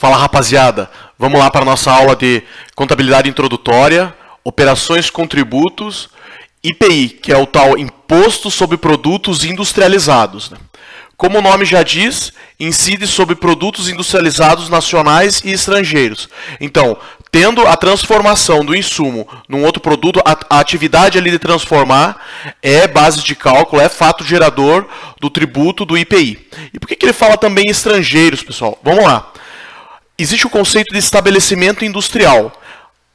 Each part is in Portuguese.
Fala, rapaziada, vamos lá para a nossa aula de contabilidade introdutória, operações com tributos, IPI, que é o tal Imposto sobre Produtos Industrializados. Como o nome já diz, incide sobre produtos industrializados nacionais e estrangeiros. Então, tendo a transformação do insumo num outro produto, a atividade ali de transformar é base de cálculo, é fato gerador do tributo do IPI. E por que ele fala também estrangeiros, pessoal? Vamos lá. Existe o conceito de estabelecimento industrial.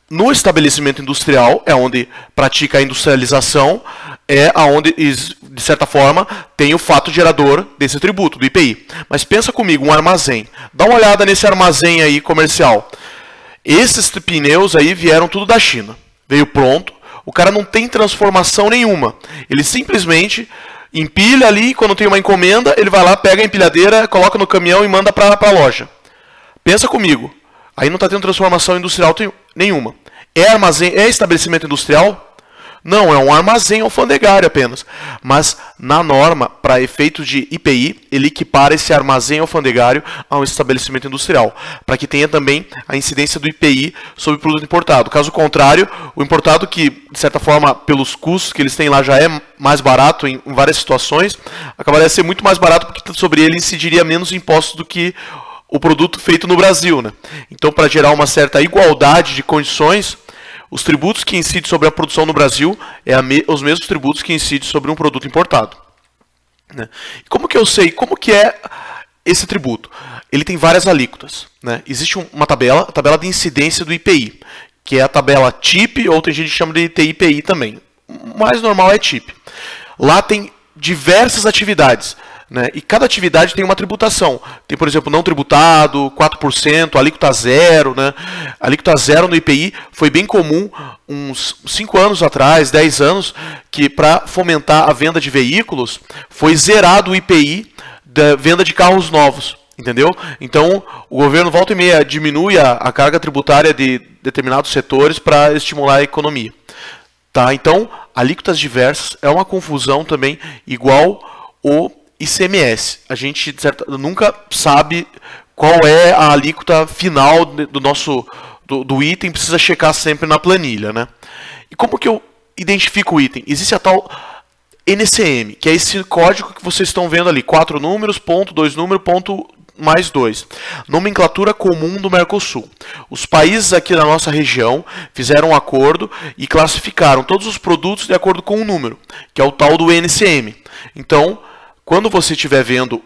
No estabelecimento industrial é onde pratica a industrialização, é onde, de certa forma, tem o fato gerador desse tributo, do IPI. Mas pensa comigo, um armazém. Dá uma olhada nesse armazém aí comercial. Esses pneus aí vieram tudo da China. Veio pronto, o cara não tem transformação nenhuma. Ele simplesmente empilha ali, quando tem uma encomenda, ele vai lá, pega a empilhadeira, coloca no caminhão e manda para a loja. Pensa comigo, aí não está tendo transformação industrial nenhuma. É armazém, é estabelecimento industrial? Não, é um armazém alfandegário apenas. Mas na norma, para efeitos de IPI, ele equipara esse armazém alfandegário a um estabelecimento industrial, para que tenha também a incidência do IPI sobre o produto importado. Caso contrário, o importado, que de certa forma, pelos custos que eles têm lá, já é mais barato em várias situações, acabaria ser muito mais barato porque sobre ele incidiria menos impostos do que o produto feito no Brasil, né? Então, para gerar uma certa igualdade de condições, os tributos que incidem sobre a produção no Brasil os mesmos tributos que incidem sobre um produto importado, né? E como que eu sei? Como que é esse tributo? Ele tem várias alíquotas, né? Existe uma tabela, a tabela de incidência do IPI, que é a tabela TIP, ou tem gente que chama de TIPI também. O mais normal é TIP. Lá tem diversas atividades, né? E cada atividade tem uma tributação. Tem, por exemplo, não tributado, 4%, alíquota zero, né? Alíquota zero no IPI foi bem comum uns 5 anos atrás, 10 anos, que para fomentar a venda de veículos, foi zerado o IPI da venda de carros novos. Entendeu? Então, o governo volta e meia diminui a carga tributária de determinados setores para estimular a economia. Tá? Então, alíquotas diversas é uma confusão também, igual o ICMS. A gente nunca sabe qual é a alíquota final do item, precisa checar sempre na planilha, né? E como que eu identifico o item? Existe a tal NCM, que é esse código que vocês estão vendo ali, 4 números, ponto, 2 números, ponto, mais 2. Nomenclatura comum do Mercosul. Os países aqui da nossa região fizeram um acordo e classificaram todos os produtos de acordo com o número, que é o tal do NCM. Então, quando você estiver vendo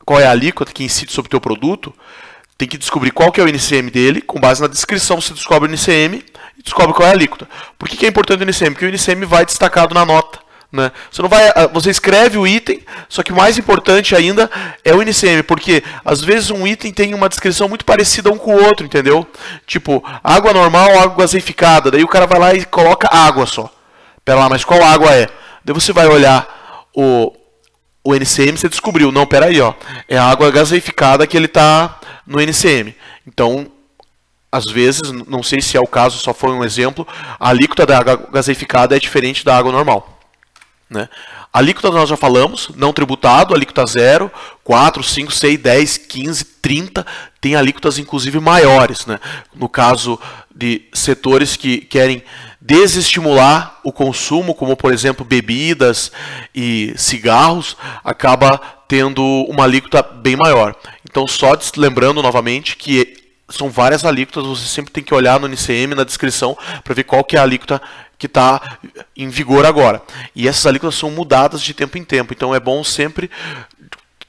qual é a alíquota que incide sobre o teu produto, tem que descobrir qual que é o NCM dele. Com base na descrição você descobre o NCM e descobre qual é a alíquota. Por que é importante o NCM? Porque o NCM vai destacado na nota, né? Você escreve o item, só que o mais importante ainda é o NCM, porque às vezes um item tem uma descrição muito parecida um com o outro, entendeu? Tipo, água normal, água gaseificada. Daí o cara vai lá e coloca água só. Pera lá, mas qual água é? Daí você vai olhar o NCM, você descobriu, não, peraí, ó, é a água gaseificada que ele está no NCM. Então, às vezes, não sei se é o caso, só foi um exemplo, a alíquota da água gaseificada é diferente da água normal, né? A alíquota nós já falamos, não tributado, alíquota 0, 4, 5, 6, 10, 15, 30, tem alíquotas inclusive maiores, né? No caso de setores que querem desestimular o consumo, como por exemplo bebidas e cigarros, acaba tendo uma alíquota bem maior. Então, só lembrando novamente que são várias alíquotas, você sempre tem que olhar no NCM, na descrição, para ver qual que é a alíquota que está em vigor agora. E essas alíquotas são mudadas de tempo em tempo, então é bom sempre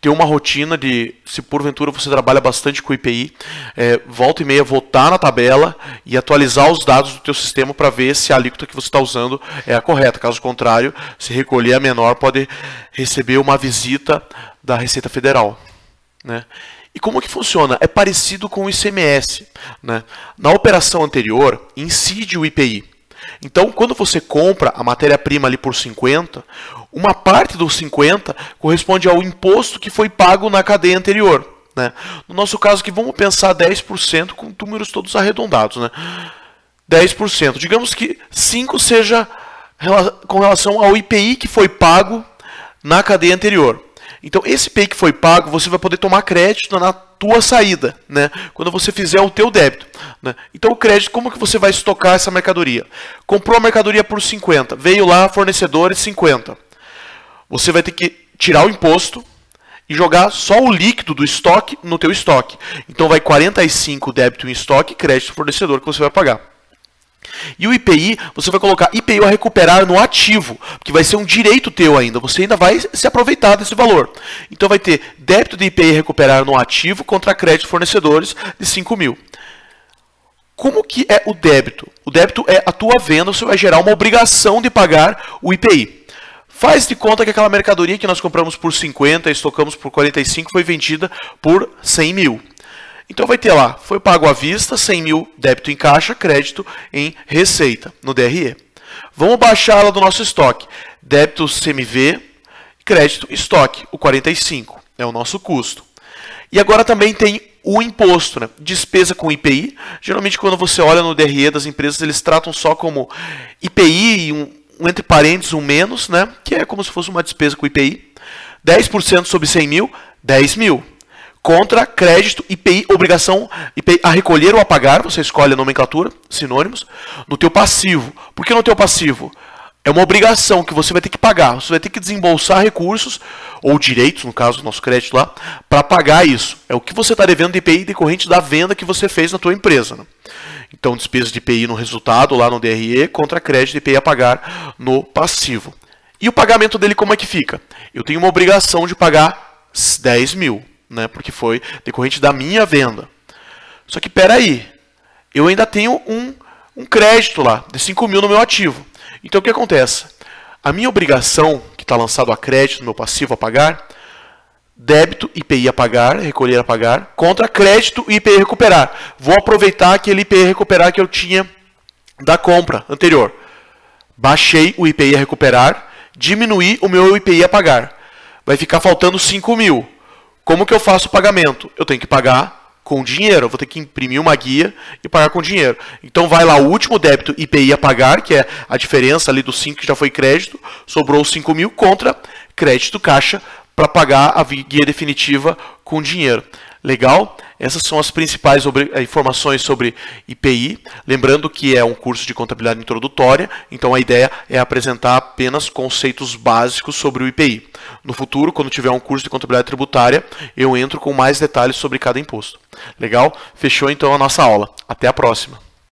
ter uma rotina de, se porventura você trabalha bastante com IPI, volta e meia voltar na tabela e atualizar os dados do teu sistema para ver se a alíquota que você está usando é a correta. Caso contrário, se recolher a menor, pode receber uma visita da Receita Federal, né? E como que funciona? É parecido com o ICMS, né? Na operação anterior, incide o IPI. Então, quando você compra a matéria-prima ali por 50, uma parte dos 50 corresponde ao imposto que foi pago na cadeia anterior, né? No nosso caso aqui, vamos pensar 10% com números todos arredondados, né? 10%. Digamos que 5 seja com relação ao IPI que foi pago na cadeia anterior. Então, esse IPI que foi pago, você vai poder tomar crédito na tua saída, né? Quando você fizer o teu débito, né? Então, o crédito, como que você vai estocar essa mercadoria? Comprou a mercadoria por 50, veio lá, fornecedores 50. Você vai ter que tirar o imposto e jogar só o líquido do estoque no teu estoque. Então, vai 45 débito em estoque, crédito fornecedor que você vai pagar. E o IPI, você vai colocar IPI a recuperar no ativo, que vai ser um direito teu ainda. Você ainda vai se aproveitar desse valor. Então vai ter débito de IPI a recuperar no ativo contra crédito fornecedores de 5 mil. Como que é o débito? O débito é a tua venda, você vai gerar uma obrigação de pagar o IPI. Faz de conta que aquela mercadoria que nós compramos por 50 e estocamos por 45 foi vendida por 100 mil. Então vai ter lá, foi pago à vista, 100 mil débito em caixa, crédito em receita, no DRE. Vamos baixar ela do nosso estoque. Débito CMV, crédito estoque, o 45, é o nosso custo. E agora também tem o imposto, né? Despesa com IPI. Geralmente quando você olha no DRE das empresas, eles tratam só como IPI e um entre parênteses, um menos, né? Que é como se fosse uma despesa com IPI. 10% sobre 100 mil, 10 mil. Contra crédito, IPI, obrigação, IPI a recolher ou a pagar, você escolhe a nomenclatura, sinônimos, no teu passivo. Por que no teu passivo? É uma obrigação que você vai ter que pagar, você vai ter que desembolsar recursos, ou direitos, no caso do nosso crédito lá, para pagar isso. É o que você está devendo de IPI decorrente da venda que você fez na tua empresa, né? Então, despesa de IPI no resultado, lá no DRE, contra crédito de IPI a pagar no passivo. E o pagamento dele como é que fica? Eu tenho uma obrigação de pagar 10 mil. Né, porque foi decorrente da minha venda. Só que peraí, eu ainda tenho um crédito lá de 5 mil no meu ativo. Então o que acontece? A minha obrigação, que está lançado a crédito no meu passivo a pagar, débito IPI a pagar, recolher a pagar, contra crédito e IPI recuperar. Vou aproveitar aquele IPI recuperar que eu tinha da compra anterior. Baixei o IPI a recuperar, diminuí o meu IPI a pagar. Vai ficar faltando 5 mil. Como que eu faço o pagamento? Eu tenho que pagar com dinheiro. Eu vou ter que imprimir uma guia e pagar com dinheiro. Então vai lá o último débito IPI a pagar, que é a diferença ali dos 5 que já foi crédito, sobrou 5 mil contra crédito caixa para pagar a guia definitiva com dinheiro. Legal? Essas são as principais informações sobre IPI. Lembrando que é um curso de contabilidade introdutória, então a ideia é apresentar apenas conceitos básicos sobre o IPI. No futuro, quando tiver um curso de contabilidade tributária, eu entro com mais detalhes sobre cada imposto. Legal? Fechou então a nossa aula. Até a próxima.